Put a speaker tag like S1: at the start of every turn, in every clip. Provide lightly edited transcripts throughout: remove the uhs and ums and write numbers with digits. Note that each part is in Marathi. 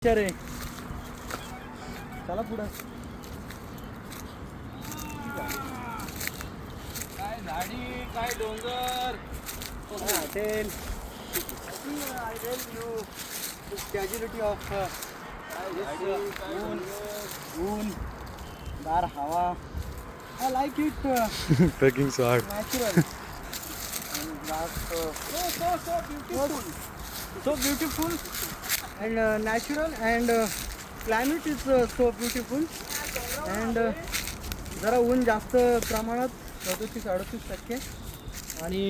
S1: रे चला पुढं.
S2: काय झाडी काय डोंगर
S1: hotel I tell you casualty of ऊन गार हवा. I like it
S3: Trekking so hard.
S1: Natural so beautiful and natural and climate is so beautiful and जरा ऊन जास्त प्रमाणात 37-38% आणि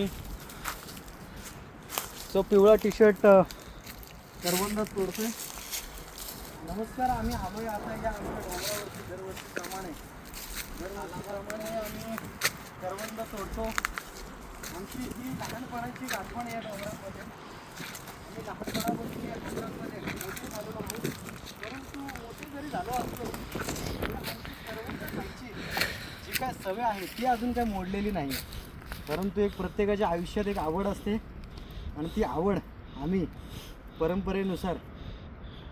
S1: तो पिवळा टी शर्ट करवंदात तोडतोय. नमस्कार, आम्ही आलोय आता या आमच्या डोंगरावरती दरवर्षीप्रमाणे आम्ही करवंद तोडतो. आमची ही लहानपणाची आठवण या डोंगरामध्ये. आम्ही लहानपणापासून या डोंगरामध्ये मोठे झालेलो आहोत. परंतु मोठे जरी झालो असतो तरी आमची करवंद खायची जी काय सवय आहे ती अजून काय मोडलेली नाही आहे. परंतु एक प्रत्येकाच्या आयुष्यात एक आवड असते आणि ती आवड आम्ही परंपरेनुसार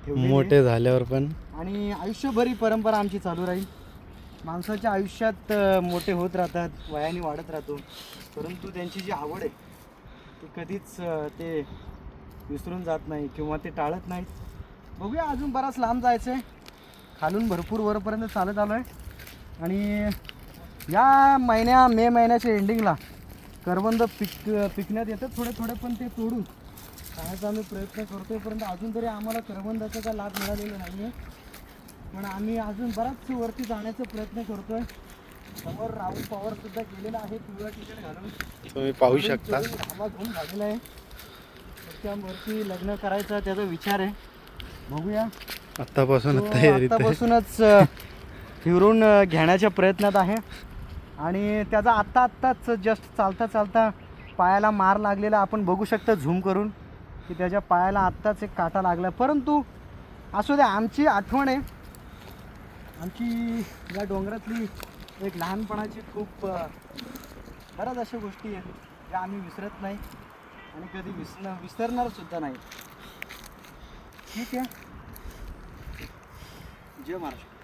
S1: ठेवलेली आहे.
S3: मोठे झाल्यावर पण
S1: आणि आयुष्यभर ही परंपरा आमची चालू राहील. माणसाच्या आयुष्यात मोठे होत राहतात, वयाने वाढत राहतो, परंतु त्यांची जी आवड आहे ती कधीच ते विसरून जात नाही किंवा ते टाळत नाहीत. बघूया, अजून बराच लांब जायचं आहे. खालून भरपूर वरपर्यंत चालत आलो आहे आणि या मे महिन्याच्या एंडिंगला करवंद पिकण्यात येतात थोडे थोडे, पण ते तोडून खाण्याचा आम्ही प्रयत्न करतोय. परंतु अजून तरी आम्हाला करवंदाचा काय लाभ मिळालेला नाही आहे, पण आम्ही अजून बराच वरती जाण्याचा प्रयत्न करतोय. समोर राहुल पवार सुद्धा गेलेला आहे पिवळा टी शर्ट घालून.
S3: तुम्ही पाहू शकता.
S1: घामाघूम झालेला आहे. त्यावरती लग्न करायचा त्याचा विचार आहे. बघूया, आत्तापासूनच फिरून घेण्याच्या प्रयत्नात आहे आणि त्याचा आत्ताच जस्ट चालता चालता पायाला मार लागलेला आपण बघू शकता झूम करून की त्याच्या पायाला आत्ताच एक काटा लागला. परंतु असू द्या, आमची आठवण आहे. आमची या डोंगरातली एक लहानपणाची खूप बऱ्याच अशा गोष्टी आहेत ज्या आम्ही विसरत नाही आणि कधी विसरणार सुद्धा नाही. ठीक आहे. जय महाराष्ट्र.